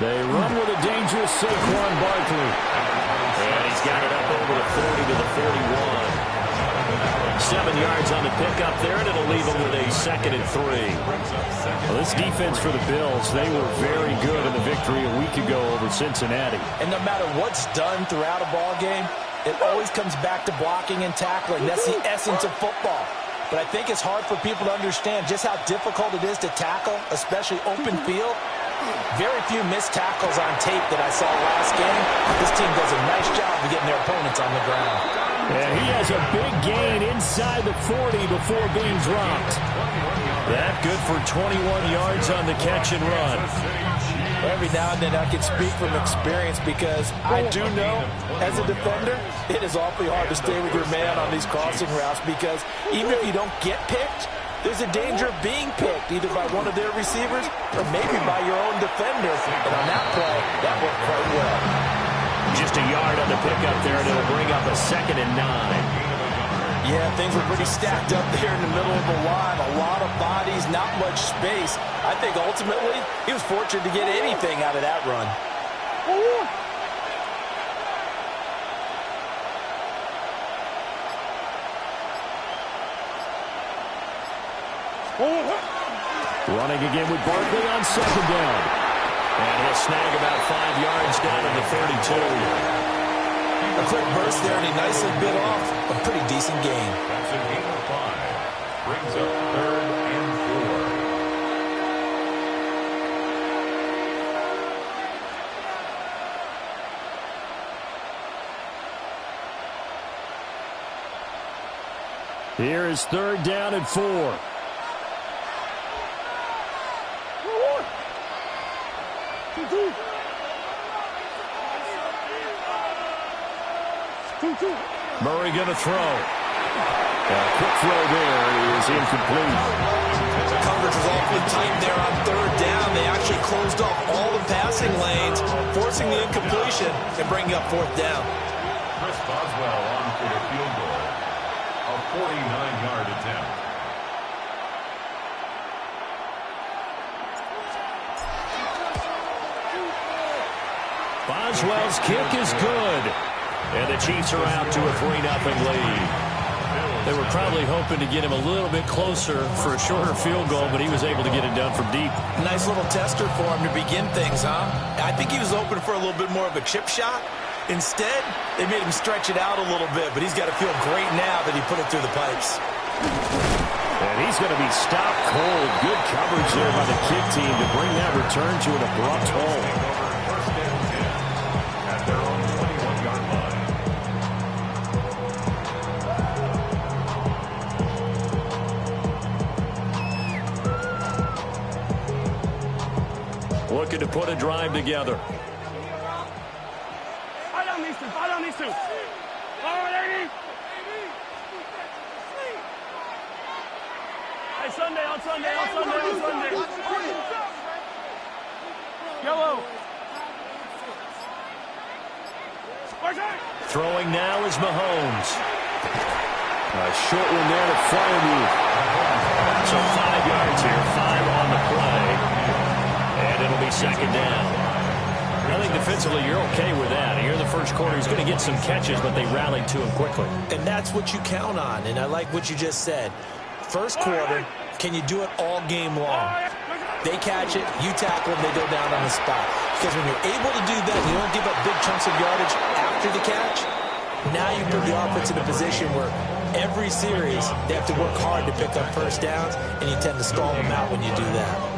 They run with a dangerous Saquon Barkley. And he's got it up over the 40 to the 41. 7 yards on the pickup there, and it'll leave them with a 2nd and 3. Well, this defense for the Bills, they were very good in the victory a week ago over Cincinnati. And no matter what's done throughout a ball game, it always comes back to blocking and tackling. That's the essence of football. But I think it's hard for people to understand just how difficult it is to tackle, especially open field. Very few missed tackles on tape that I saw last game. This team does a nice job of getting their opponents on the ground. Yeah, he has a big gain inside the 40 before being dropped. That good for 21 yards on the catch and run. Every now and then I can speak from experience because I do know, as a defender, it is awfully hard to stay with your man on these crossing routes because even if you don't get picked, there's a danger of being picked either by one of their receivers or maybe by your own defender. And on that play, that worked quite well. Just a yard on the pickup there, and it'll bring up a 2nd and 9. Yeah, things were pretty stacked up there in the middle of the line. A lot of bodies, not much space. I think ultimately he was fortunate to get anything out of that run. Running again with Barkley on 2nd down. And he'll snag about 5 yards down to the 32. A quick burst there, and he nicely bit off a pretty decent gain. That's a gain of 5. Brings up 3rd and 4. Here is 3rd down and 4. Murray going to throw. A quick throw there is incomplete. Coverage was awfully tight there on 3rd down. They actually closed off all the passing lanes, forcing the incompletion and bringing up 4th down. Chris Boswell on for the field goal. A 49-yard attempt. Boswell's kick is good. And the Chiefs are out to a 3-0 lead. They were probably hoping to get him a little bit closer for a shorter field goal, but he was able to get it done from deep. Nice little tester for him to begin things, huh? I think he was open for a little bit more of a chip shot. Instead, they made him stretch it out a little bit, but he's got to feel great now that he put it through the pipes. And he's going to be stopped cold. Good coverage there by the kick team to bring that return to an abrupt halt. Looking to put a drive together. Follow me, Stu. Follow me, Stu. Follow me. Hey, Sunday, on Sunday, on Sunday, on Sunday. Yellow. Throwing now is Mahomes. A short one there to Freiermuth. So 5 yards here, 5 on the play. And it'll be 2nd down. I think defensively you're okay with that. Here in the first quarter, he's going to get some catches, but they rallied to him quickly. And that's what you count on, and I like what you just said. First quarter, can you do it all game long? They catch it, you tackle them, they go down on the spot. Because when you're able to do that, you don't give up big chunks of yardage after the catch. Now you put the offense in a position where every series they have to work hard to pick up first downs, and you tend to stall them out when you do that.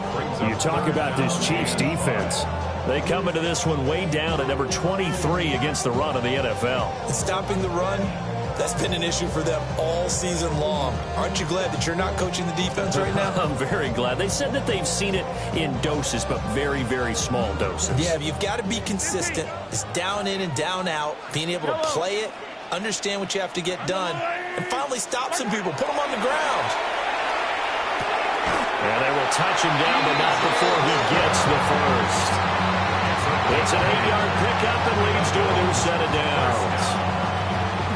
You talk about this Chiefs defense. They come into this one way down at number 23 against the run of the NFL. And stopping the run, that's been an issue for them all season long. Aren't you glad that you're not coaching the defense right now? I'm very glad. They said that they've seen it in doses, but very, very small doses. Yeah, you've got to be consistent. It's down in and down out, being able to play it, understand what you have to get done, and finally stop some people, put them on the ground. Yeah, they will touch him down, but not before he gets the first. It's an 8-yard pickup and leads to a new set of downs.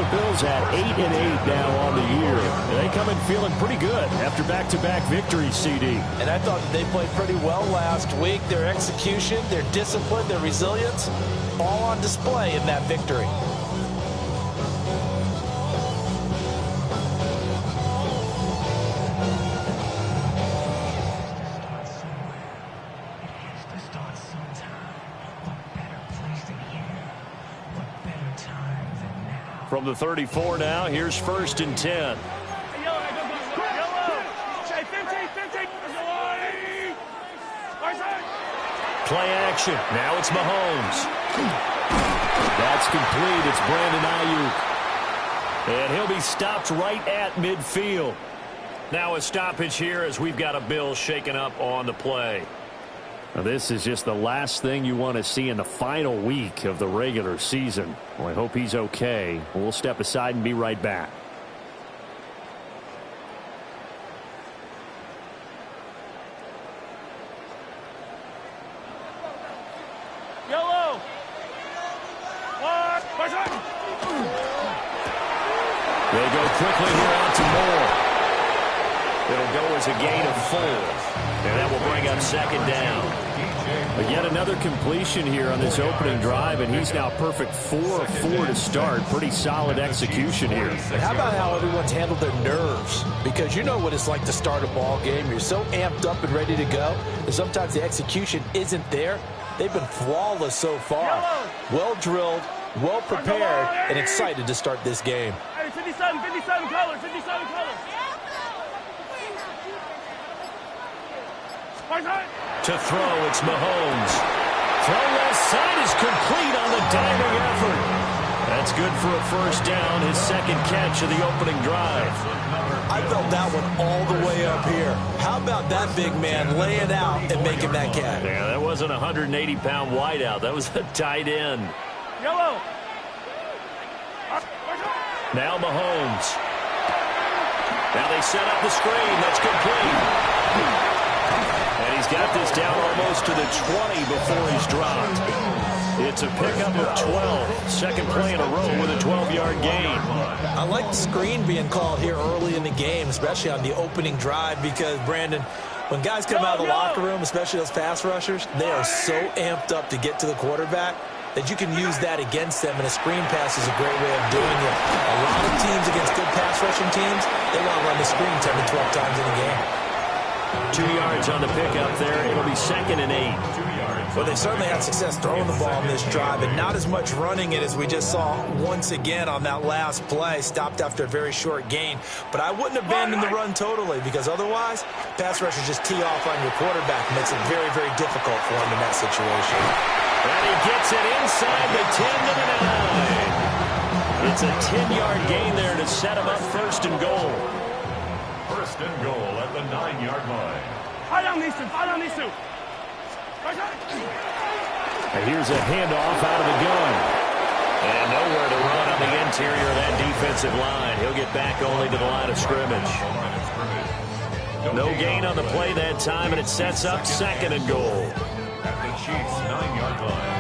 the Bills at 8-8 now on the year. They come in feeling pretty good after back-to-back victories, CD. And I thought that they played pretty well last week. Their execution, their discipline, their resilience, all on display in that victory. From the 34 now, here's 1st and 10. Play action. Now it's Mahomes. That's complete. It's Brandon Ayuk. And he'll be stopped right at midfield. Now a stoppage here as we've got a Bill shaken up on the play. Now, this is just the last thing you want to see in the final week of the regular season. Well, I hope he's okay. We'll step aside and be right back. Yellow. They go quickly here out to Moore. It'll go as a gain of 4. And that will bring up 2nd down. But yet another completion here on this opening drive, and he's now perfect 4 of 4 to start. Pretty solid execution here. And how about how everyone's handled their nerves? Because you know what it's like to start a ball game. You're so amped up and ready to go, and sometimes the execution isn't there. They've been flawless so far. Well drilled, well prepared, and excited to start this game. 57 colors, 57 colors. To throw, it's Mahomes. Throw left side is complete on the diving effort. That's good for a 1st down, his 2nd catch of the opening drive. I felt that one all the way up here. How about that big man laying out and making that catch? Yeah, that wasn't a 180-pound wideout. That was a tight end. Yellow. Now Mahomes. Now they set up the screen. That's complete. And he's got this down almost to the 20 before he's dropped. It's a pickup of 12. Second play in a row with a 12-yard gain. I like the screen being called here early in the game, especially on the opening drive, because, Brandon, when guys come out of the locker room, especially those pass rushers, they are so amped up to get to the quarterback that you can use that against them, and a screen pass is a great way of doing it. A lot of teams against good pass rushing teams, they want to run the screen 10 to 12 times in a game. 2 yards on the pickup there. It'll be 2nd and 8. Well, they certainly had success throwing the ball on this drive, and not as much running it as we just saw once again on that last play. Stopped after a very short gain. But I wouldn't abandon the run totally, because otherwise, pass rushers just tee off on your quarterback. It makes it very, very difficult for him in that situation. And he gets it inside the 10 to the 9. It's a 10-yard gain there to set him up 1st and goal. 1st and goal at the 9-yard line. And here's a handoff out of the gun. And nowhere to run on the interior of that defensive line. He'll get back only to the line of scrimmage. No gain on the play that time, and it sets up 2nd and goal. At the Chiefs' 9-yard line.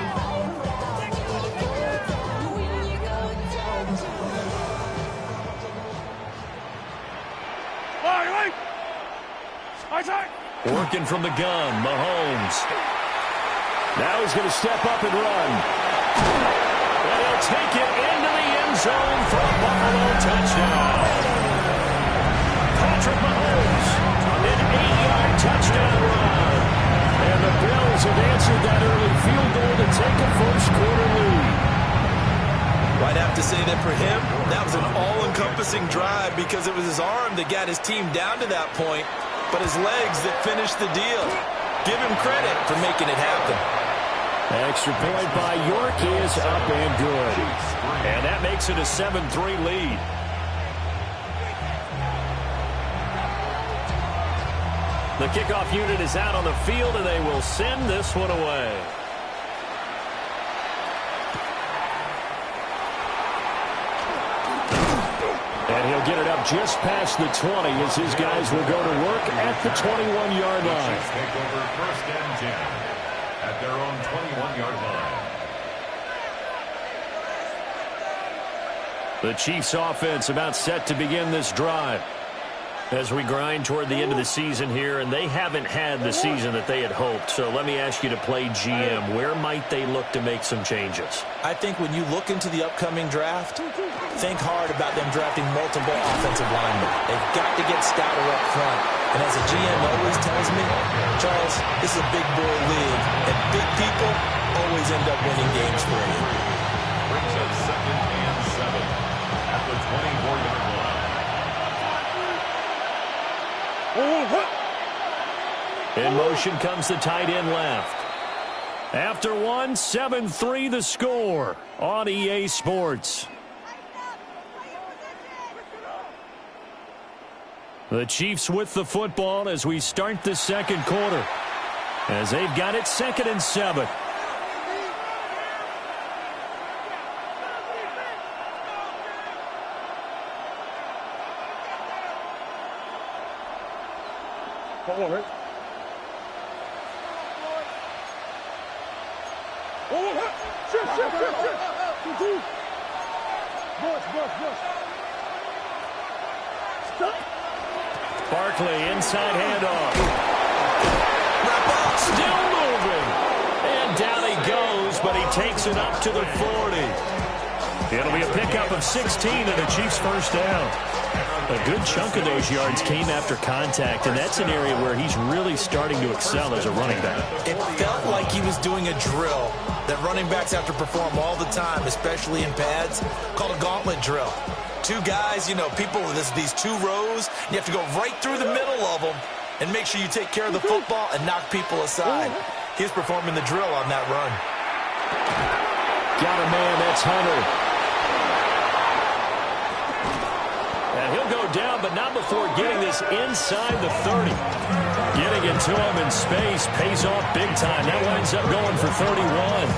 Working from the gun, Mahomes. Now he's going to step up and run. And he'll take it into the end zone for a Buffalo touchdown. Patrick Mahomes, an 8-yard touchdown run. And the Bills have answered that early field goal to take a first-quarter lead. I'd have to say that for him, that was an all-encompassing drive, because it was his arm that got his team down to that point, but his legs that finished the deal. Give him credit for making it happen. Extra point by York is up and good. And that makes it a 7-3 lead. The kickoff unit is out on the field, and they will send this one away. And he'll get it up just past the 20 as his guys will go to work at the 21-yard line. Take over 1st and 10 at their own 21-yard line. The Chiefs offense about set to begin this drive. As we grind toward the end of the season here, and they haven't had the season that they had hoped. So let me ask you to play GM. Where might they look to make some changes? I think when you look into the upcoming draft, think hard about them drafting multiple offensive linemen. They've got to get stouter up front. And as a GM always tells me, Charles, this is a big boy league, and big people always end up winning games for you. Brings up 2nd and 7 at the 24-yard line. In motion comes the tight end left. After one, 7-3 the score on EA Sports. The Chiefs with the football as we start the second quarter. As they've got it 2nd and 7. Come on, right? Shift. Bush. Stop. Barkley inside handoff. Still moving. And down he goes, but he takes it up to the 40. It'll be a pickup of 16 and the Chiefs first down. A good chunk of those yards came after contact, and that's an area where he's really starting to excel as a running back. It felt like he was doing a drill that running backs have to perform all the time, especially in pads, called a gauntlet drill. Two guys, people, these two rows, you have to go right through the middle of them and make sure you take care of the football and knock people aside. He's performing the drill on that run. Got a man, that's Hunter. And he'll go down, but not before getting this inside the 30. Getting it to him in space pays off big time. That winds up going for 31.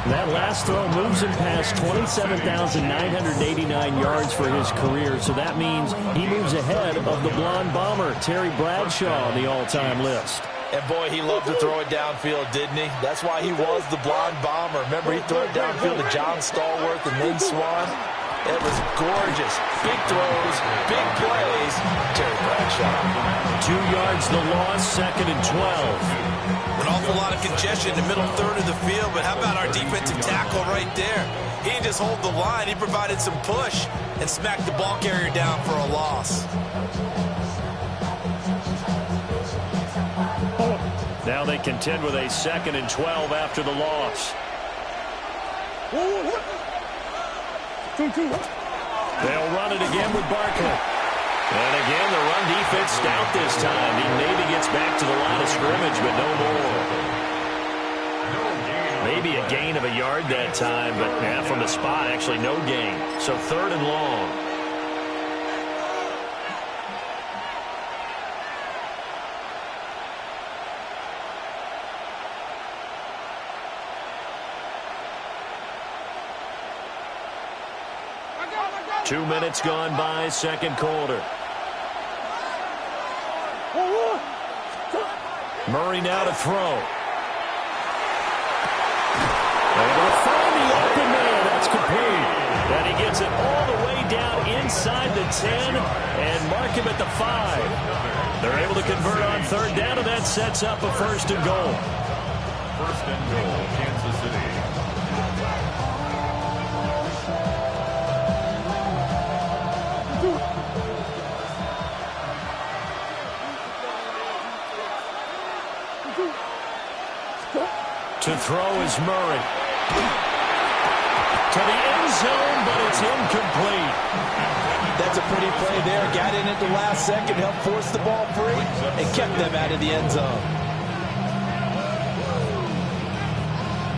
That last throw moves him past 27,989 yards for his career, so that means he moves ahead of the blonde bomber, Terry Bradshaw, on the all-time list. And boy, he loved to throw it downfield, didn't he? That's why he was the blonde bomber. Remember, he threw it downfield to John Stallworth and Lynn Swann. It was gorgeous. Big throws, big plays. Terry Bradshaw. 2 yards the loss, 2nd and 12. An awful lot of congestion in the middle third of the field, but how about our defensive tackle right there? He didn't just hold the line, he provided some push and smacked the ball carrier down for a loss. Now they contend with a 2nd and 12 after the loss. They'll run it again with Barkley. And again, the run defense stout this time. He maybe gets back to the line of scrimmage, but no more. Maybe a gain of a yard that time, but from the spot, actually no gain. So 3rd and long. I 2 minutes gone by, second quarter. Murray now to throw. Able to find the open man. That's complete. And he gets it all the way down inside the 10 and mark him at the 5. They're able to convert on 3rd down, and that sets up a 1st and goal. 1st and goal, Kansas City. To throw is Murray. To the end zone, but it's incomplete. That's a pretty play there. Got in at the last second, helped force the ball free, and kept them out of the end zone.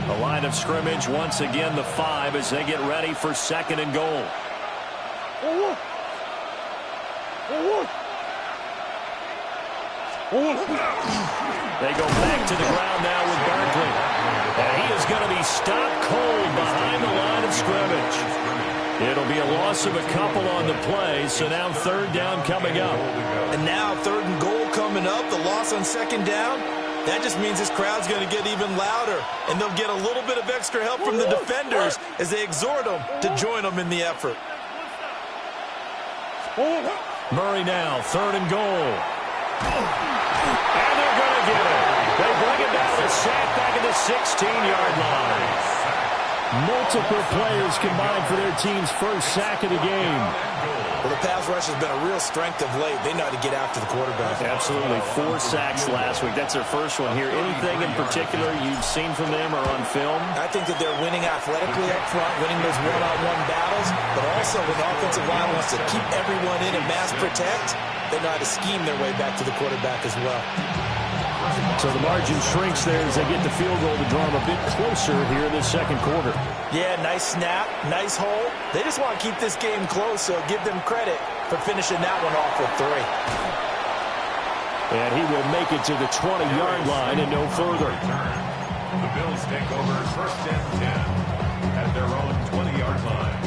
The line of scrimmage, once again, the 5 as they get ready for 2nd and goal. They go back to the ground now with Barkley. And he is going to be stopped cold behind the line of scrimmage. It'll be a loss of a couple on the play, so now 3rd down coming up. And now 3rd and goal coming up, the loss on 2nd down. That just means this crowd's going to get even louder, and they'll get a little bit of extra help from the defenders as they exhort them to join them in the effort. Murray now, 3rd and goal. And they're going to get it. They bring it down to sack back at the 16-yard line. Multiple players combined for their team's first sack of the game. Well, the pass rush has been a real strength of late. They know how to get after the quarterback. Absolutely. 4 sacks last week. That's their first one here. Anything in particular you've seen from them or on film? I think that they're winning athletically up front, winning those one-on-one battles, but also when the offensive line wants to keep everyone in and mass protect, they know how to scheme their way back to the quarterback as well. So the margin shrinks there as they get the field goal to draw them a bit closer here in the second quarter. Yeah, nice snap, nice hole. They just want to keep this game close, so give them credit for finishing that one off with 3. And he will make it to the 20-yard line and no further. The Bills take over 1st and 10 at their own 20-yard line.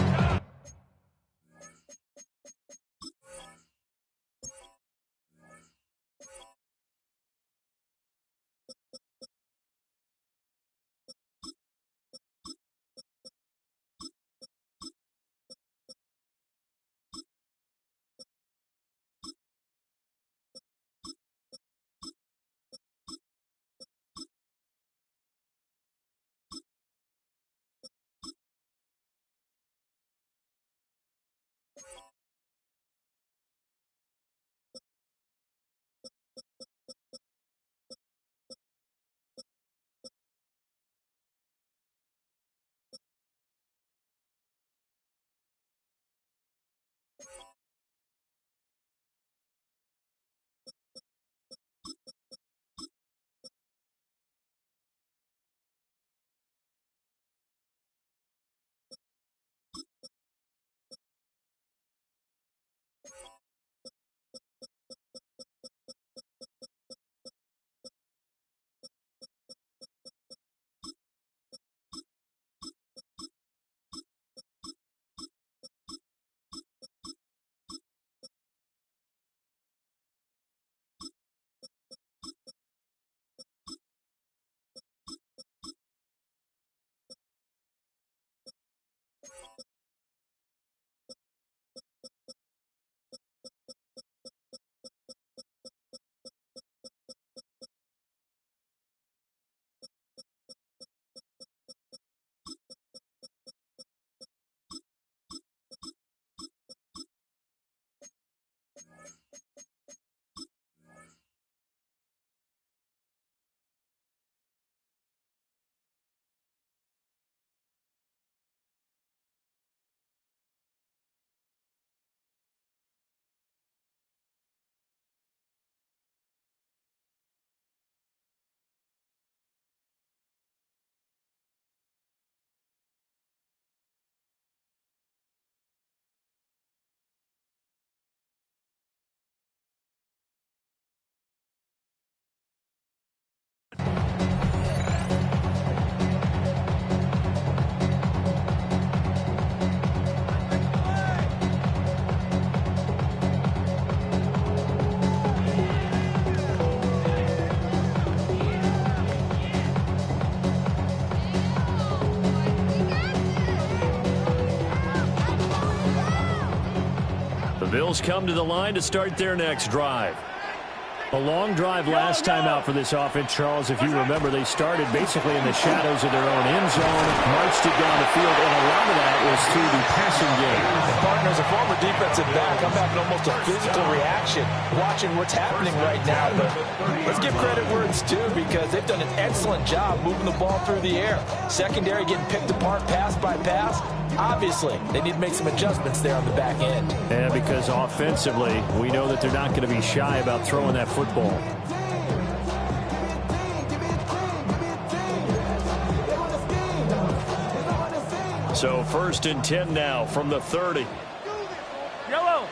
Bills come to the line to start their next drive. A long drive last time out for this offense, Charles. If you remember, they started basically in the shadows of their own end zone, marched it down the field, and a lot of that was through the passing game. Partner, as a former defensive back, I'm having almost a physical reaction watching what's happening right now. But let's give credit where it's due because they've done an excellent job moving the ball through the air. Secondary getting picked apart pass by pass. Obviously, they need to make some adjustments there on the back end. And because offensively, we know that they're not going to be shy about throwing that football. So 1st and 10 now from the 30. Yellow.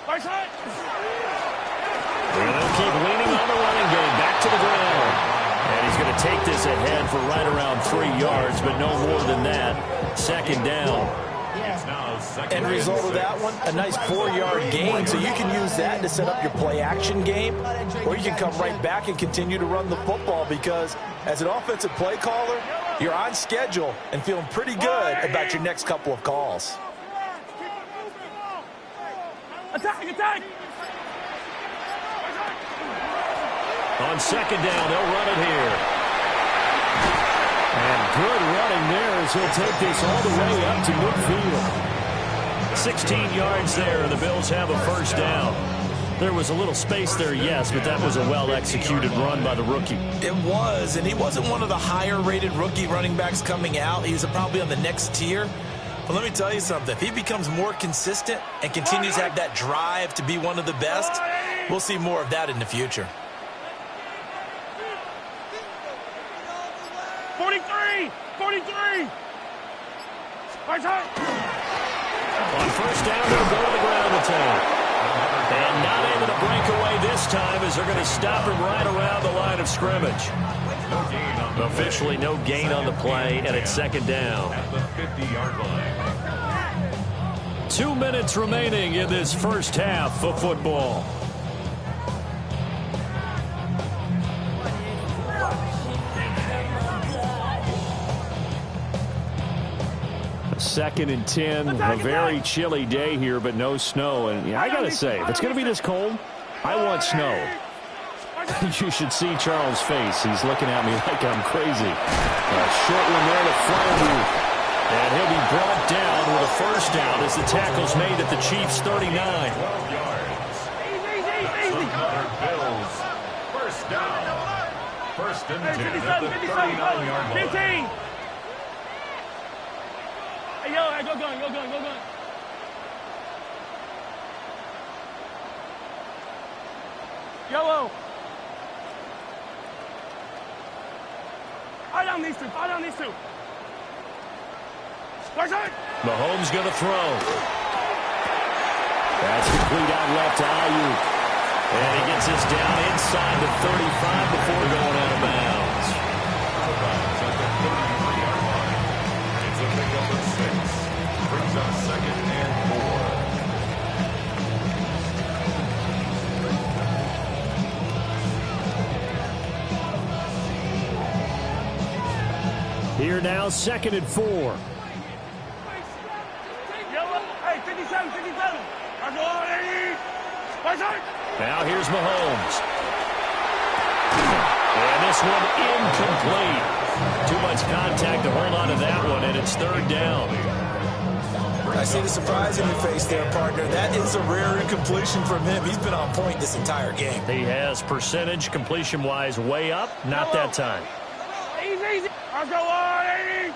Right side. They'll keep leaning on the running game. Back to the ground. And he's going to take this ahead for right around 3 yards, but no more than that. 2nd down. It's now second End result of that one, a nice 4-yard gain. So you can use that to set up your play-action game, or you can come right back and continue to run the football because as an offensive play caller, you're on schedule and feeling pretty good about your next couple of calls. Attack, attack! On second down, they'll run it here. And good running there as he'll take this all the way up to midfield. 16 yards there, and the Bills have a first down. There was a little space there, yes, but that was a well-executed run by the rookie. It was, and he wasn't one of the higher-rated rookie running backs coming out. He's probably on the next tier. But let me tell you something. If he becomes more consistent and continues to have that drive to be one of the best, we'll see more of that in the future. 43! 43! Right side! On first down, they'll go to the ground attack. And not able to break away this time as they're going to stop him right around the line of scrimmage. Officially no gain on the play, and it's second down. At the 50-yard line. 2 minutes remaining in this first half of football. Second and 10, a very chilly day here, but no snow. And I got to say, if it's going to be this cold, I want snow. You should see Charles' face. He's looking at me like I'm crazy. A short one there to Flannery. And he'll be brought down with a first down as the tackle's made at the Chiefs' 39. 12 yards. Another Bills. First down. First and 10 at the 39-yard line. 15! Hey, yo, hey, go gun, go gun, go gun. Yo, Fire down these two, fire down these two. Right side. Mahomes going to throw. That's complete out left to Ayuk. And he gets this down inside the 35 before going out of bounds. It's a pickup of 6. Brings up second and 4. Here now, second and 4. Hey, 57, 57. Right side. Now here's Mahomes. And this one incomplete. Too much contact to hold on to that one, and it's third down. I see the surprise in your face there, partner. That is a rare incompletion from him. He's been on point this entire game. He has percentage completion-wise way up. Not that time. Easy, easy. I'll go on, 80.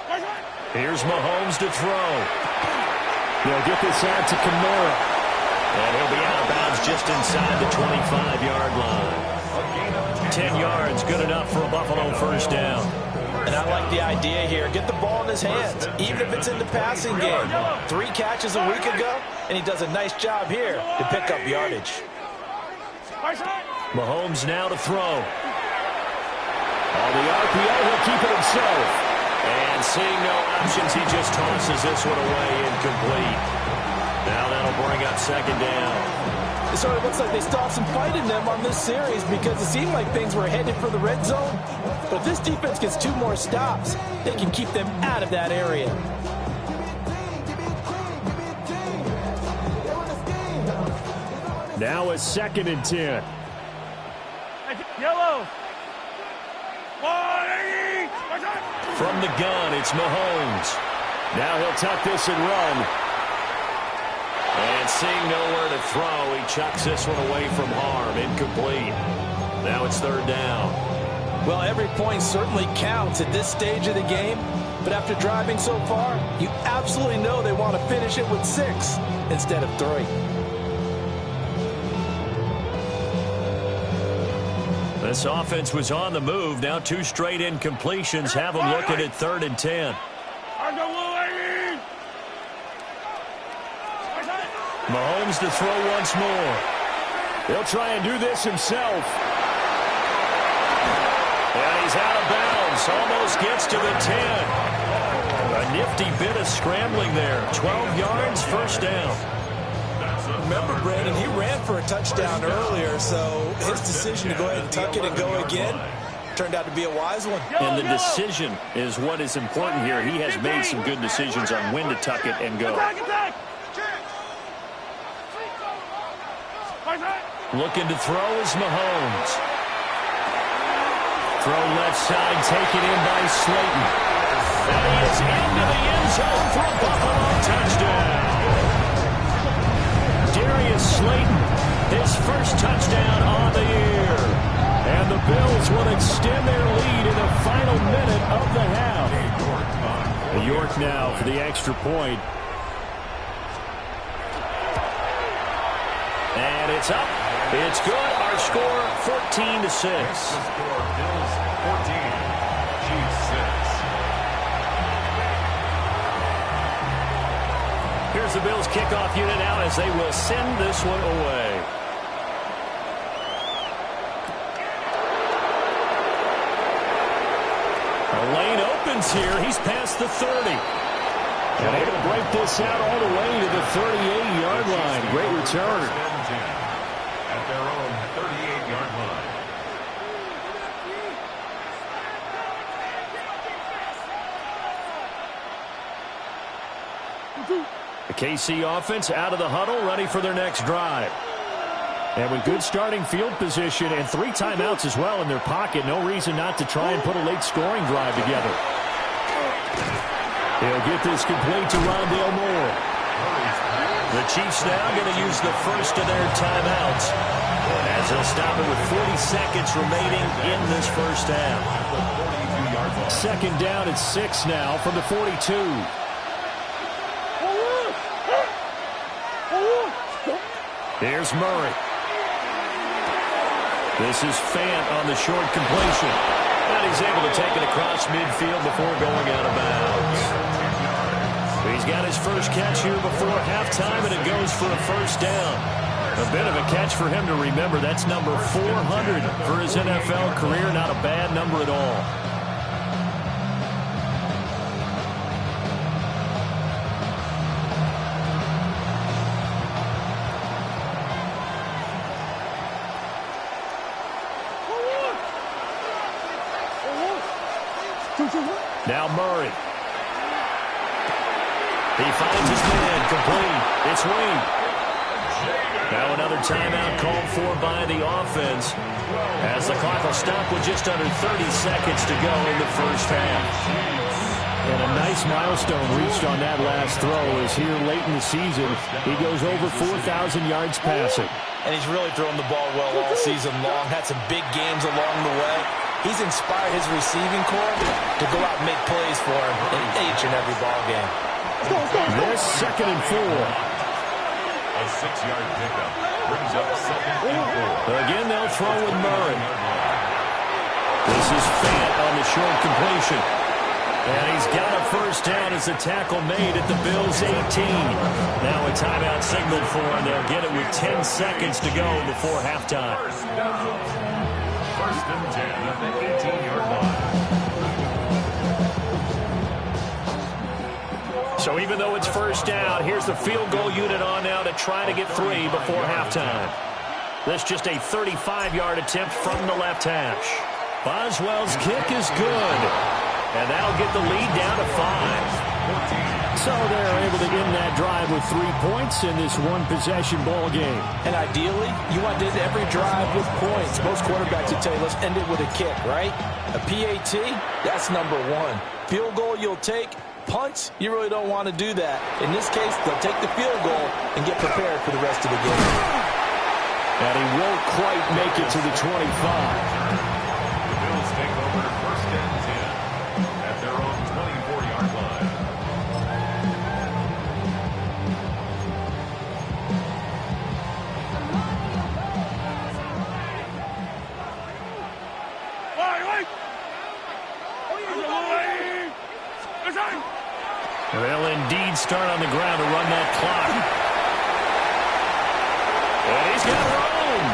Right side. Here's Mahomes to throw. They'll get this out to Kamara. And he'll be out of bounds just inside the 25-yard line. 10 yards, good enough for a Buffalo first down. And I like the idea here. Get the ball in his hands, even if it's in the passing game. 3 catches a week ago, and he does a nice job here to pick up yardage. Mahomes now to throw. On the RPO, he'll keep it himself. And seeing no options, he just tosses this one away incomplete. Now that'll bring up second down. So it looks like they still have some fight in them on this series because it seemed like things were headed for the red zone. But if this defense gets 2 more stops, they can keep them out of that area. Now a second and 10. Yellow. From the gun, it's Mahomes. Now he'll tuck this and run. And seeing nowhere to throw, he chucks this one away from harm. Incomplete. Now it's third down. Well, every point certainly counts at this stage of the game. But after driving so far, you absolutely know they want to finish it with 6 instead of 3. This offense was on the move. Now 2 straight incompletions have them looking at third and 10. Mahomes to throw once more. He'll try and do this himself. And he's out of bounds. Almost gets to the 10. A A nifty bit of scrambling there. 12 yards, first down. Remember, Brandon, he ran for a touchdown earlier, so his decision to go ahead and tuck it and go again turned out to be a wise one. And the decision is what is important here. He has made some good decisions on when to tuck it and go. Looking to throw is Mahomes. Throw left side, taken in by Slayton. And he is into the end zone for a Buffalo touchdown. Darius Slayton, his first touchdown on the year. And the Bills will extend their lead in the final minute of the half. York now for the extra point. And it's up. It's good. Our score, 14-6. The score, Bills 14, Chiefs 6. Here's the Bills kickoff unit out as they will send this one away. The lane opens here. He's past the 30. And able to break this out all the way to the 38-yard line. Great return. At their own 38-yard line. The KC offense out of the huddle, ready for their next drive. And with good starting field position and 3 timeouts as well in their pocket, no reason not to try and put a late scoring drive together. He'll get this complete to Rondale Moore. The Chiefs now going to use the first of their timeouts as they'll stop it with 40 seconds remaining in this first half. Second down at 6 now from the 42. Here's Murray. This is Fant on the short completion. And he's able to take it across midfield before going out of bounds. He's got his first catch here before halftime, and it goes for a first down. A bit of a catch for him to remember. That's number 400 for his NFL career. Not a bad number at all. Now Murray. He finds his man, complete. It's Wade. Now another timeout called for by the offense as the clock will stop with just under 30 seconds to go in the first half. And a nice milestone reached on that last throw as here late in the season, he goes over 4,000 yards passing. And he's really thrown the ball well all season long. Had some big games along the way. He's inspired his receiving corps to go out and make plays for him in each and every ball game. This 2nd and 4. A 6-yard pickup brings up 2nd and 4. Again, they'll throw with Murray. This is Fant on the short completion. And he's got a first down as the tackle made at the Bills' 18. Now a timeout signaled for him. They'll get it with 10 seconds to go before halftime. First and 10 at the 18-yard line. So even though it's first down, here's the field goal unit on now to try to get 3 before halftime. This just a 35-yard attempt from the left hash. Boswell's kick is good. And that'll get the lead down to 5. So they're able to end that drive with 3 points in this one-possession ball game. And ideally, you want to end every drive with points. Most quarterbacks would tell you, let's end it with a kick, right? A PAT, that's number 1. Field goal you'll take. Punts, you really don't want to do that. In this case, they'll take the field goal and get prepared for the rest of the game. And he won't quite make it to the 25. The Bills take over first and 10 at their own 24-yard line. They'll indeed start on the ground to run that clock. And he's got room.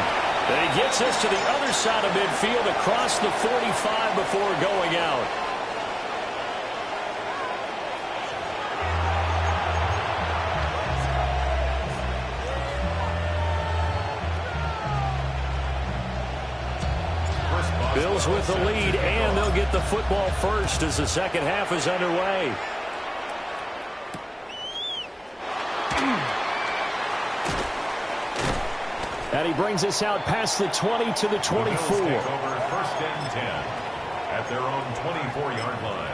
And he gets us to the other side of midfield across the 45 before going out. Bills with the lead, and they'll get the football first as the second half is underway. And he brings us out past the 20 to the 24. The Bills take over first and 10 at their own 24-yard line.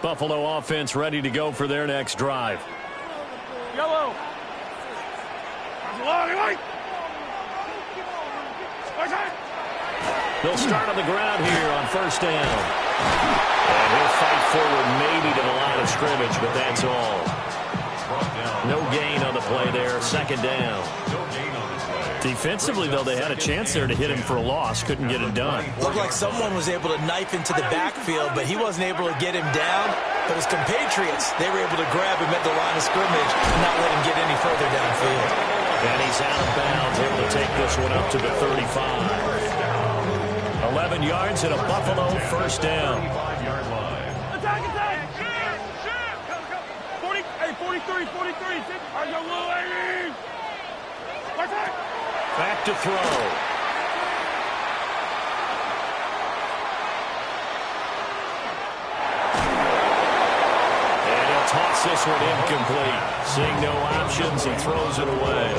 Buffalo offense ready to go for their next drive. Yellow. They'll start on the ground here on first down. And he'll fight forward maybe to the line of scrimmage, but that's all. No gain on the play there. Second down. Defensively, though, they had a chance there to hit him for a loss. Couldn't get it done. Looked like someone was able to knife into the backfield, but he wasn't able to get him down. But his compatriots, they were able to grab him at the line of scrimmage and not let him get any further downfield. And he's out of bounds, able to take this one up to the 35. 11 yards and a Buffalo first down. Attack, attack! 43, 43. I go low, 80. Back to throw. And he'll toss this one incomplete. Seeing no options, he throws it away.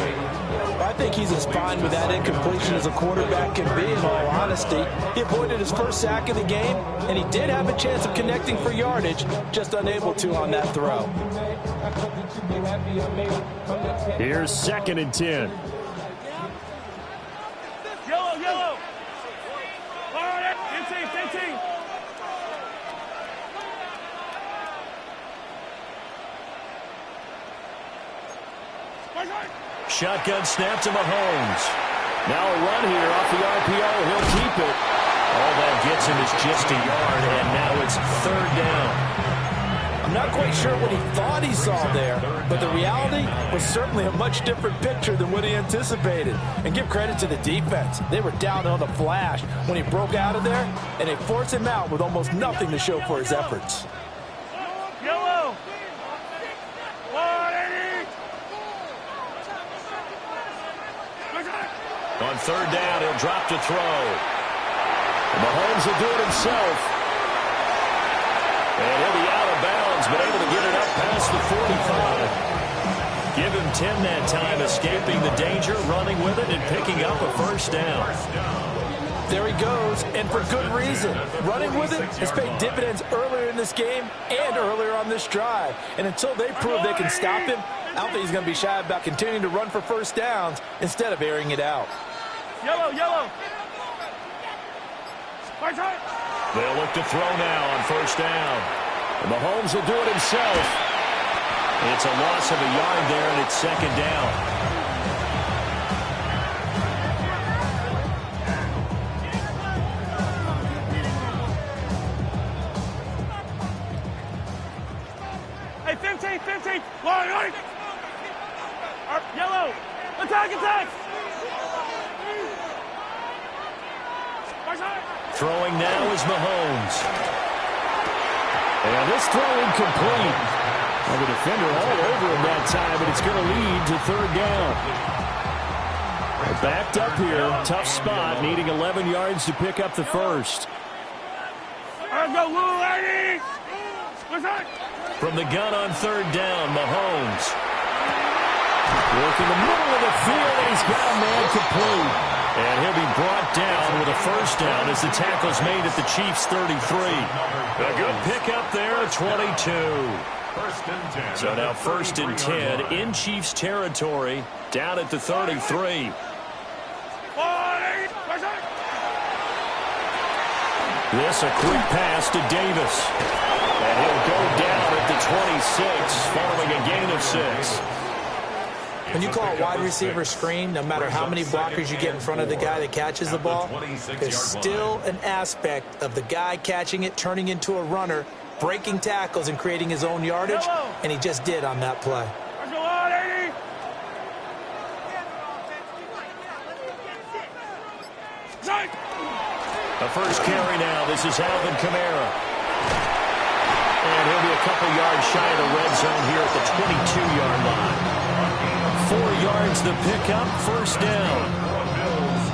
I think he's as fine with that incompletion as a quarterback can be, in all honesty. He avoided his first sack of the game, and he did have a chance of connecting for yardage, just unable to on that throw. Here's 2nd and 10. Yellow. All right, 15. Shotgun snap to Mahomes. Now a run here off the RPO. He'll keep it. All that gets him is just a yard, and now it's third down. I'm not quite sure what he thought he saw there, but the reality was certainly a much different picture than what he anticipated. And give credit to the defense. They were down on the flash when he broke out of there, and they forced him out with almost nothing to show for his efforts. Yellow. 180. On third down, he'll drop to throw. Mahomes will do it himself. And he'll be out of bounds, but able to get it up past the 45. Give him 10 that time, escaping the danger, running with it, and picking up a first down. There he goes, and for good reason. Running with it has paid dividends earlier in this game and earlier on this drive. And until they prove they can stop him, I don't think he's going to be shy about continuing to run for first downs instead of airing it out. Yellow. They'll look to throw now on first down. And Mahomes will do it himself. It's a loss of a yard there, and it's second down. Hey, 15. Line. Yellow. Attack. Throwing now is Mahomes. And this throw incomplete. Well, the defender all over him that time, but it's going to lead to third down. Backed up here, tough spot, needing 11 yards to pick up the first. I go little lady. From the gun on third down, Mahomes. Working the middle of the field, and he's got a man complete. And he'll be brought down with a first down as the tackle's made at the Chiefs' 33. A good pickup there, 22. So now first and 10 in Chiefs territory, down at the 33. This a quick pass to Davis. And he'll go down at the 26 following a gain of 6. When you call a wide receiver screen, no matter how many blockers you get in front of the guy that catches the ball, there's still an aspect of the guy catching it, turning into a runner, breaking tackles and creating his own yardage, and he just did on that play. The first carry now. This is Alvin Kamara. And he'll be a couple yards shy of the red zone here at the 22-yard line. 4 yards the pickup, first down.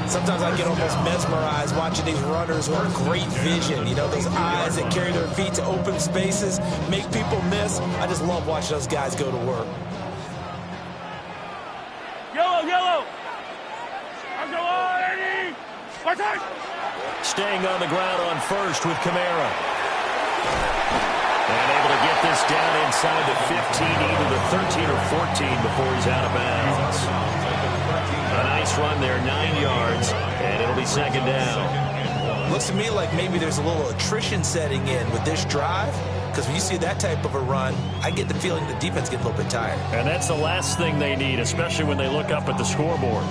Sometimes I get almost mesmerized watching these runners who have great vision. You know, those eyes that carry their feet to open spaces, make people miss. I just love watching those guys go to work. Yellow, yellow. I'll go on, Eddie. Watch out. Staying on the ground on first with Kamara. And able to get this down inside the 15, either the 13 or 14 before he's out of bounds. A nice run there, 9 yards, and it'll be second down. Looks to me like maybe there's a little attrition setting in with this drive, because when you see that type of a run, I get the feeling the defense gets a little bit tired. And that's the last thing they need, especially when they look up at the scoreboard.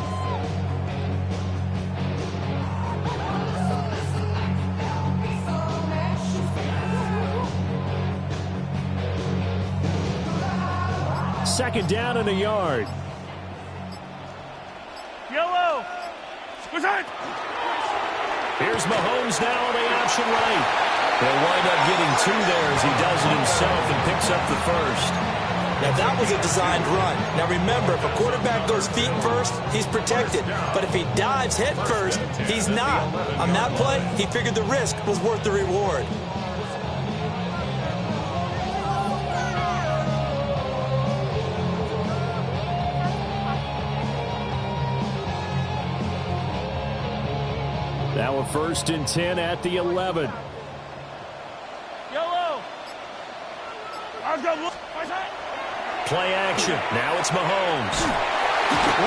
Second down and a yard. Yellow. What's that? Here's Mahomes now on the option right. He'll wind up getting 2 there as he does it himself and picks up the first. Now, that was a designed run. Now, remember, if a quarterback goes feet first, he's protected. But if he dives head first, he's not. On that play, he figured the risk was worth the reward. Now a 1st and 10 at the 11. Yellow. I'll go. What's that? Play action. Now it's Mahomes.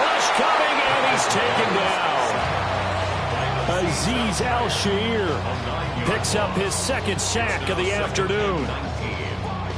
Rush coming, and he's taken down. Azeez Al-Shaair picks up his 2nd sack of the afternoon.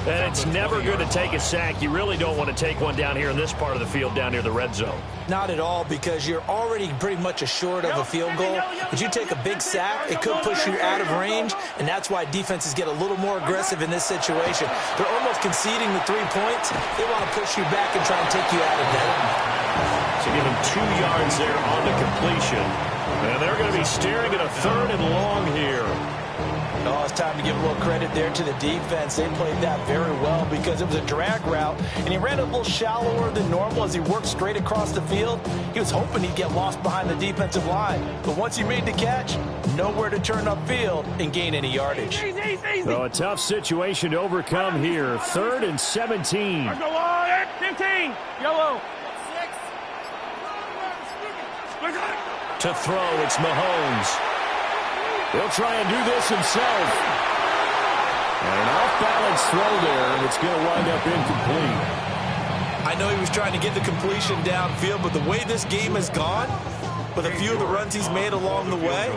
And it's never good to take a sack. You really don't want to take one down here in this part of the field, down near the red zone. Not at all, because you're already pretty much assured of a field goal. But you take a big sack, it could push you out of range, and that's why defenses get a little more aggressive in this situation. They're almost conceding the 3 points. They want to push you back and try and take you out of that. So give him 2 yards there on the completion. And they're going to be staring at a 3rd and long here. Oh, it's time to give a little credit there to the defense. They played that very well because it was a drag route, and he ran a little shallower than normal as he worked straight across the field. He was hoping he'd get lost behind the defensive line. But once he made the catch, nowhere to turn upfield and gain any yardage. So a tough situation to overcome here. 3rd and 17. I'll go on, 15. Yellow. To throw, it's Mahomes. He'll try and do this himself. And an off-balance throw there, and it's going to wind up incomplete. I know he was trying to get the completion downfield, but the way this game has gone, with a few of the runs he's made along the way,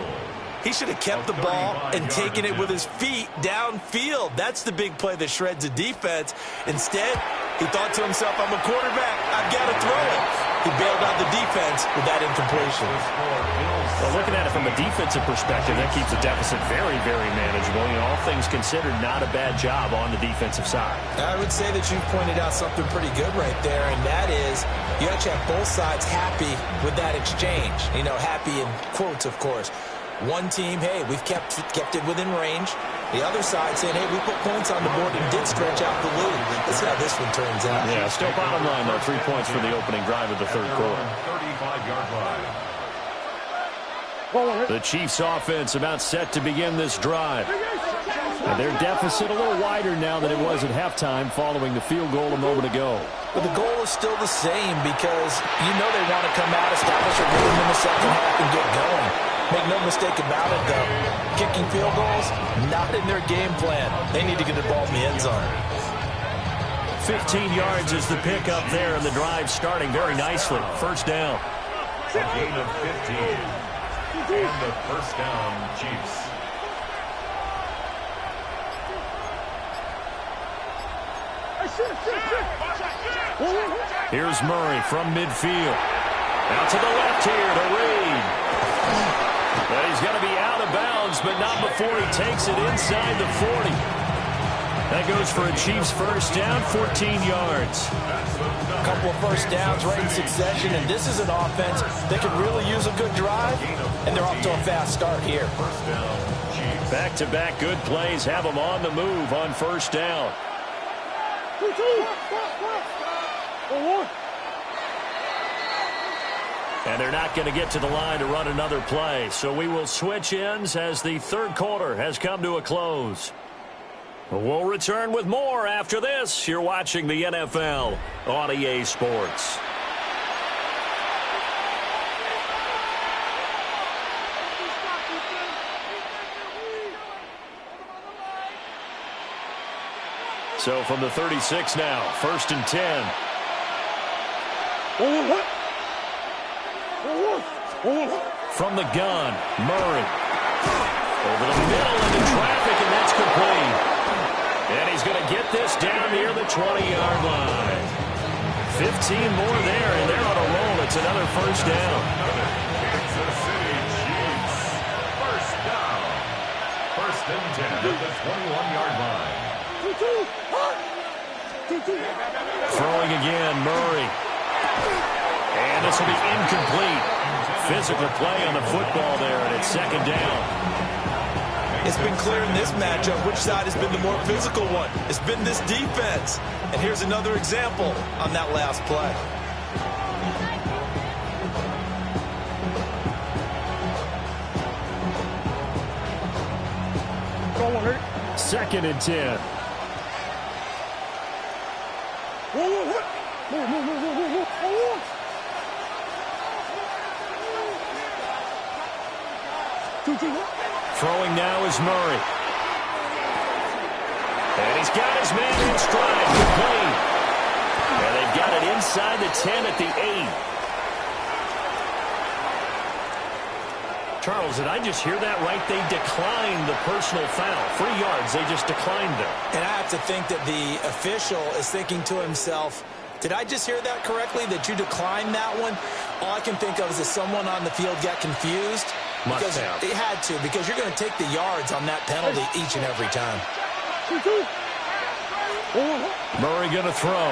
he should have kept the ball and taken it with his feet downfield. That's the big play that shreds the defense. Instead, he thought to himself, I'm a quarterback, I've got to throw it. He bailed out the defense with that incompletion. Well, looking at it from a defensive perspective, that keeps the deficit very, very manageable. You know, all things considered, not a bad job on the defensive side. I would say that you pointed out something pretty good right there, and that is you actually have both sides happy with that exchange. You know, happy in quotes, of course. One team, hey, we've kept it within range. The other side saying, hey, we put points on the board and did stretch out the lead. Let's see how this one turns out. Yeah, still bottom line, though. 3 points for the opening drive of the 3rd quarter. 35-yard line. The Chiefs offense about set to begin this drive. And their deficit a little wider now than it was at halftime following the field goal a moment ago. But the goal is still the same because you know they want to come out, establish a rhythm in the second half, and get going. Make no mistake about it, though. Kicking field goals, not in their game plan. They need to get the ball in the end zone. 15 yards is the pickup there, and the drive starting very nicely. First down. A gain of 15. And the first down, Chiefs. Here's Murray from midfield. Out to the left here to Reed. But he's going to be out of bounds, but not before he takes it inside the 40. That goes for a Chiefs first down, 14 yards. A couple of first downs right in succession, and this is an offense that can really use a good drive, and they're off to a fast start here. First down, Chiefs. Back-to-back good plays have them on the move on first down. And they're not going to get to the line to run another play. So we will switch ends as the third quarter has come to a close. We'll return with more after this. You're watching the NFL on EA Sports. So from the 36 now, 1st and 10. From the gun, Murray. Over the middle into traffic, and that's complete. And he's going to get this down near the 20-yard line. 15 more there, and they're on a roll. It's another first down. Kansas City Chiefs. First down. 1st and 10 at the 21-yard line. Throwing again, Murray. And this will be incomplete. Physical play on the football there, and it's 2nd down. It's been clear in this matchup which side has been the more physical one. It's been this defense. And here's another example on that last play. 2nd and 10. Throwing now is Murray. And he's got his man in stride. Complete. And they've got it inside the 10 at the 8. Charles, did I just hear that right? They declined the personal foul. 3 yards, they just declined them. And I have to think that the official is thinking to himself, did I just hear that correctly, that you declined that one? All I can think of is that someone on the field got confused. Because they had to, because you're going to take the yards on that penalty each and every time. Murray going to throw.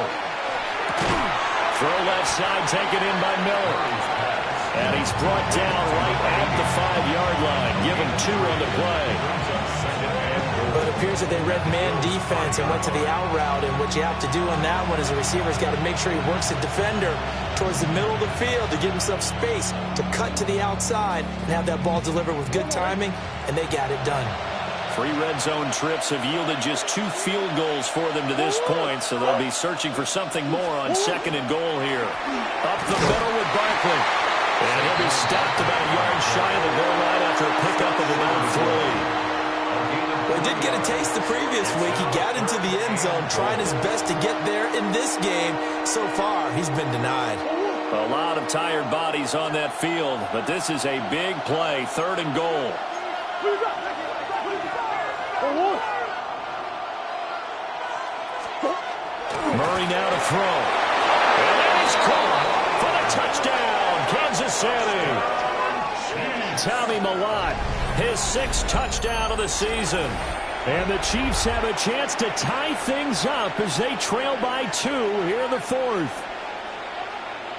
Throw left side, taken in by Miller. And he's brought down right at the 5-yard line. Give him 2 on the play. But it appears that they read man defense and went to the out route. And what you have to do on that one is a receiver's got to make sure he works the defender towards the middle of the field to give himself space to cut to the outside and have that ball delivered with good timing, and they got it done. 3 red zone trips have yielded just 2 field goals for them to this point, so they'll be searching for something more on 2nd and goal here. Up the middle with Barkley. And he'll be stopped about a yard shy of the goal line after a pickup of about 3. Well, he did get a taste the previous week. He got into the end zone, trying his best to get there in this game. So far, he's been denied. A lot of tired bodies on that field, but this is a big play, 3rd and goal. Murray now to throw. And he's caught for the touchdown, Kansas City. Tommy Millott, his 6th touchdown of the season. And the Chiefs have a chance to tie things up as they trail by 2 here in the 4th.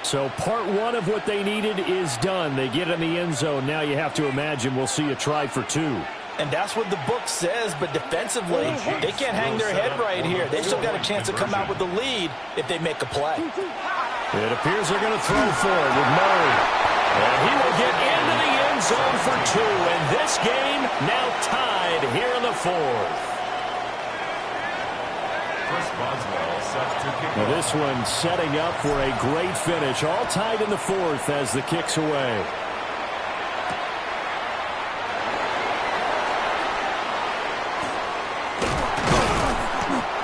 So part 1 of what they needed is done. They get in the end zone. Now you have to imagine we'll see a try for 2. And that's what the book says, but defensively, they can't hang their head right here. They've still got a chance to come out with the lead if they make a play. It appears they're going to throw for it with Murray. And he will get into the end zone for 2. And this game now tied here in the 4th. Now this one setting up for a great finish. All tied in the 4th as the kick's away.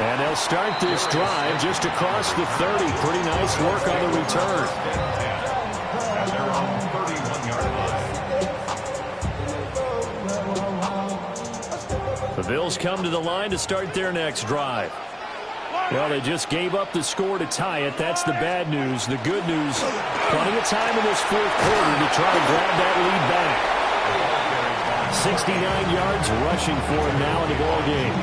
And they'll start this drive just across the 30. Pretty nice work on the return. The Bills come to the line to start their next drive. Well, they just gave up the score to tie it. That's the bad news. The good news, plenty of time in this 4th quarter to try to grab that lead back. 69 yards rushing for him now in the ball game.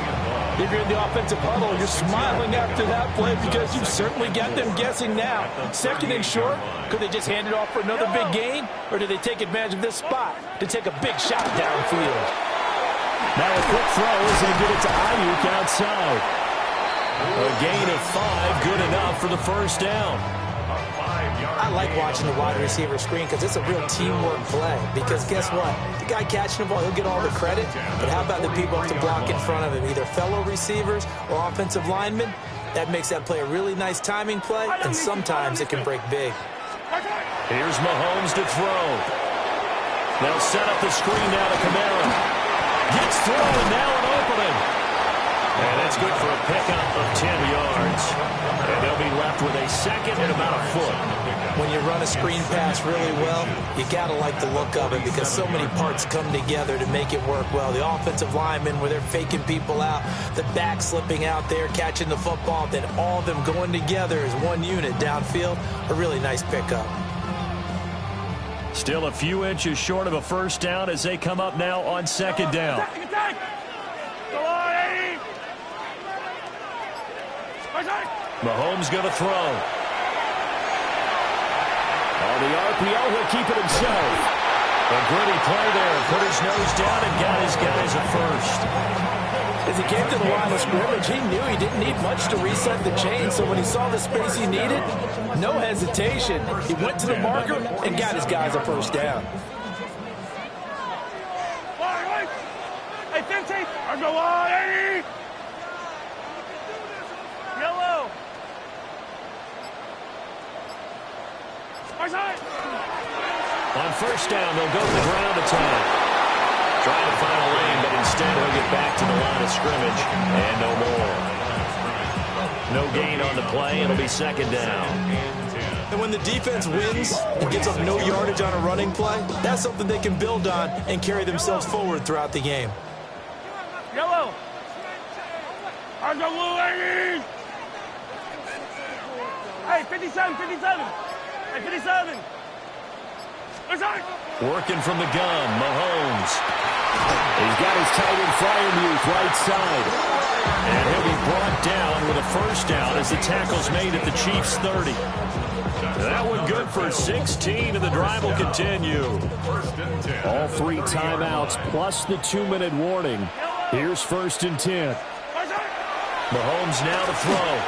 If you're in the offensive huddle, you're smiling after that play because you've certainly got them guessing now. 2nd and short, could they just hand it off for another big gain? Or do they take advantage of this spot to take a big shot downfield? Now a quick throw as they get it to Ayuk outside. A gain of 5, good enough for the first down. I like watching the wide receiver screen because it's a real teamwork play. Because guess what? The guy catching the ball, he'll get all the credit. But how about the people up to block in front of him, either fellow receivers or offensive linemen? That makes that play a really nice timing play, and sometimes it can break big. Here's Mahomes to throw. They'll set up the screen now to Kamara. Gets through, and now an opening. And that's good for a pickup of 10 yards. And they'll be left with a second and about a foot. When you run a screen pass really well, you got to like the look of it because so many parts come together to make it work well. The offensive linemen, where they're faking people out, the back slipping out there, catching the football, then all of them going together as one unit downfield. A really nice pickup. Still a few inches short of a first down as they come up now on second down. Mahomes going to throw. On the RPO, he'll keep it himself. A gritty play there. Put his nose down and got his guys a first. As he came to the line of scrimmage, he knew he didn't need much to reset the chain. So when he saw the space he needed, no hesitation. He went to the marker and got his guys a first down. Hey, 15. I'll go on, 80. Yellow. On first down, they'll go to the ground attack. Trying to find a lane, but instead he'll get back to the line of scrimmage. And no more. No gain on the play. It'll be second down. And when the defense wins and gives up no yardage on a running play, that's something they can build on and carry themselves forward throughout the game. Yellow. I'll go blue, 80. Hey, 57, 57. Hey, 57. Working from the gun, Mahomes. He's got his tight end Freiermuth right side. And he'll be brought down with a first down as the tackle's made at the Chiefs' 30. That one good for 16, and the drive will continue. All 3 timeouts plus the 2-minute warning. Here's 1st and 10. Mahomes now to throw.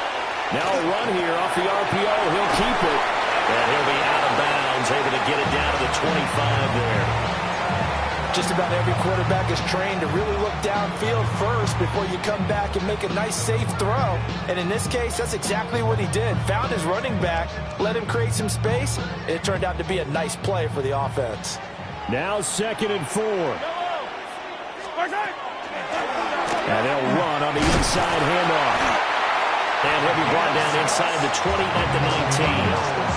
Now a run here off the RPO. He'll keep it. And he'll be out of bounds, able to get it down to the 25 there. Just about every quarterback is trained to really look downfield first before you come back and make a nice, safe throw. And in this case, that's exactly what he did. Found his running back, let him create some space, and it turned out to be a nice play for the offense. Now 2nd and 4. And they'll run on the inside handoff. And he'll be brought down inside the 20 at the 19.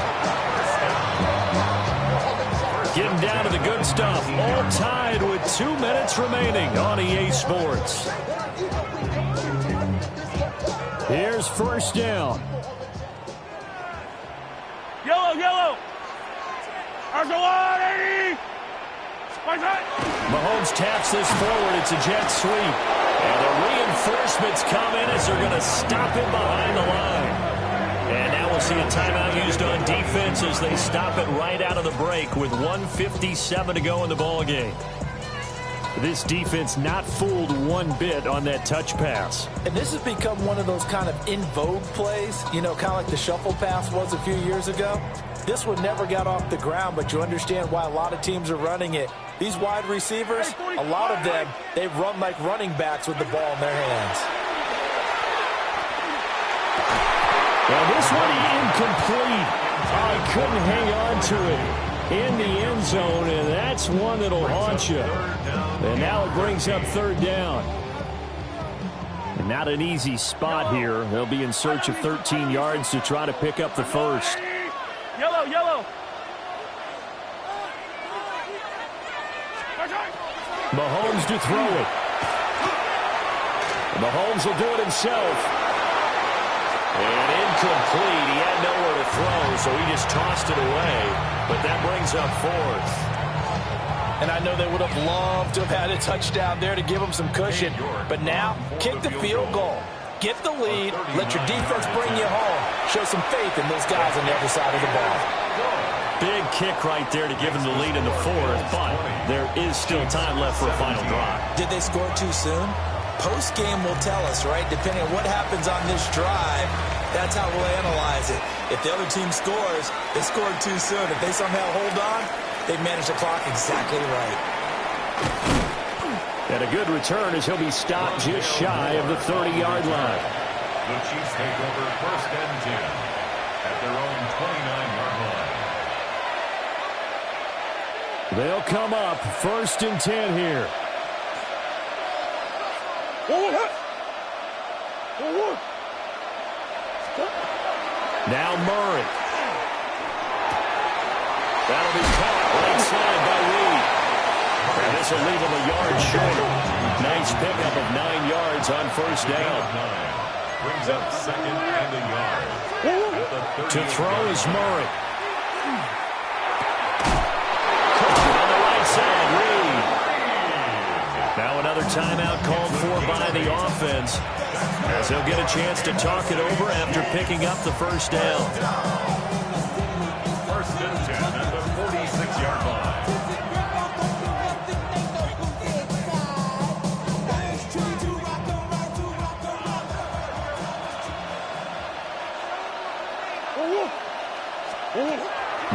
Getting down to the good stuff. All tied with 2 minutes remaining on EA Sports. Here's 1st down. Yellow, yellow. I'll go on, 80. Mahomes taps this forward. It's a jet sweep. And the reinforcements come in as they're going to stop him behind the line. And now we'll see a timeout used on defense as they stop it right out of the break with 1:57 to go in the ballgame. This defense not fooled one bit on that touch pass. And this has become one of those kind of in vogue plays, you know, kind of like the shuffle pass was a few years ago. This one never got off the ground, but you understand why a lot of teams are running it. These wide receivers, a lot of them, they run like running backs with the ball in their hands. Well, this one incomplete. I couldn't hang on to it in the end zone, and that's one that'll haunt you. And now it brings up 3rd down. And not an easy spot here. They'll be in search of 13 yards to try to pick up the first. Yellow, yellow. Mahomes to throw it. Mahomes will do it himself. And incomplete. He had nowhere to throw, so he just tossed it away. But that brings up 4th. And I know they would have loved to have had a touchdown there to give them some cushion. But now, kick the field goal. Get the lead. Let your defense bring you home. Show some faith in those guys on the other side of the ball. Big kick right there to give them the lead in the fourth, but there is still time left for a final drive. Did they score too soon? Post-game will tell us, right? Depending on what happens on this drive, that's how we'll analyze it. If the other team scores, they scored too soon. If they somehow hold on, they managed the clock exactly right. And a good return as he'll be stopped just shy of the 30-yard line. The Chiefs take over 1st and 10 at their own 29-yard line. They'll come up 1st and 10 here. Now Murray. That'll be caught right side by Reed. And this will leave him a yard short. Nice pickup of 9 yards on 1st down. Brings up 2nd and a yard. To throw is Murray. On the right side, Reed. Now another timeout called for by the offense, as he'll get a chance to talk it over after picking up the 1st down. 1st and 10 at the 46-yard line.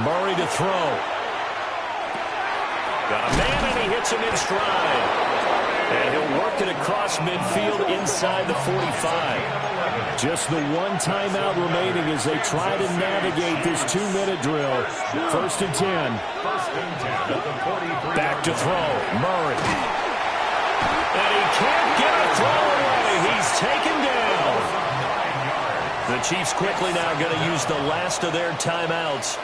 Murray to throw. Got a man, and he hits him in stride. And he'll work it across midfield inside the 45. Just the one timeout remaining as they try to navigate this 2-minute drill. 1st and 10. 1st and 10 at the 43. Back to throw. Murray. And he can't get a throw away. He's taken down. The Chiefs quickly now going to use the last of their timeouts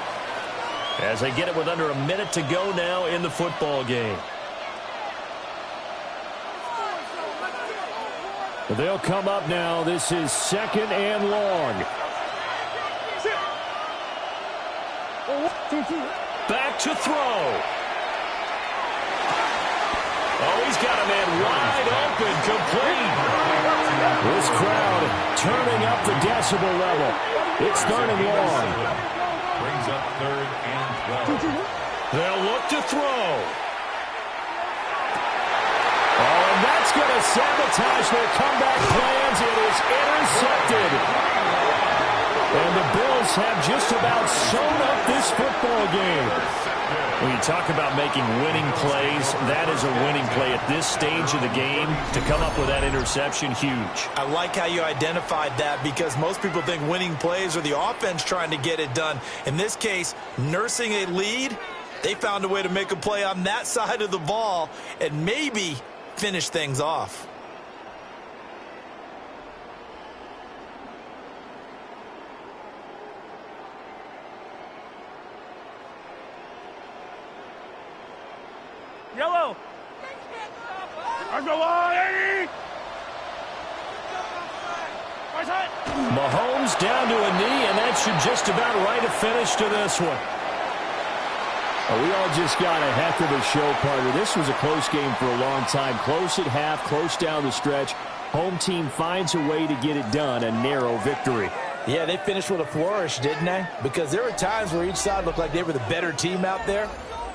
as they get it with under a minute to go now in the football game. They'll come up now. This is 2nd and long. Back to throw. Oh, he's got a man wide open, complete. This crowd turning up the decibel level. It's 3rd and long. Brings up 3rd and 12. They'll look to throw. Oh, and that's going to sabotage their comeback plans. It is intercepted. And the Bills have just about sewn up this football game. When you talk about making winning plays, that is a winning play at this stage of the game. To come up with that interception, huge. I like how you identified that, because most people think winning plays are the offense trying to get it done. In this case, nursing a lead, they found a way to make a play on that side of the ball and maybe finish things off. Yellow. I go on, Eddie. Right side. Mahomes down to a knee, and that should just about write a finish to this one. We all just got a heck of a show, partner. This was a close game for a long time. Close at half, close down the stretch. Home team finds a way to get it done, a narrow victory. Yeah, they finished with a flourish, didn't they? Because there were times where each side looked like they were the better team out there.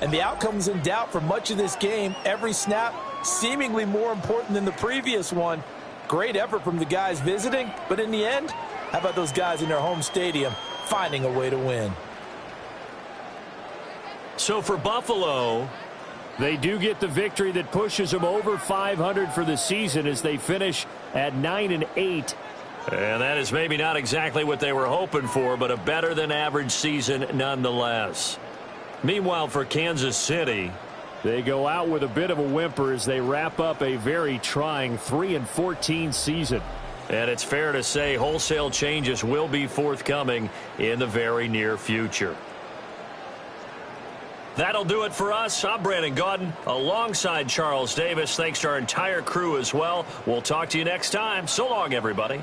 And the outcome was in doubt for much of this game. Every snap seemingly more important than the previous one. Great effort from the guys visiting. But in the end, how about those guys in their home stadium finding a way to win? So for Buffalo, they do get the victory that pushes them over 500 for the season as they finish at 9-8. And that is maybe not exactly what they were hoping for, but a better than average season nonetheless. Meanwhile, for Kansas City, they go out with a bit of a whimper as they wrap up a very trying 3-14 season. And it's fair to say wholesale changes will be forthcoming in the very near future. That'll do it for us. I'm Brandon Gaudin alongside Charles Davis. Thanks to our entire crew as well. We'll talk to you next time. So long, everybody.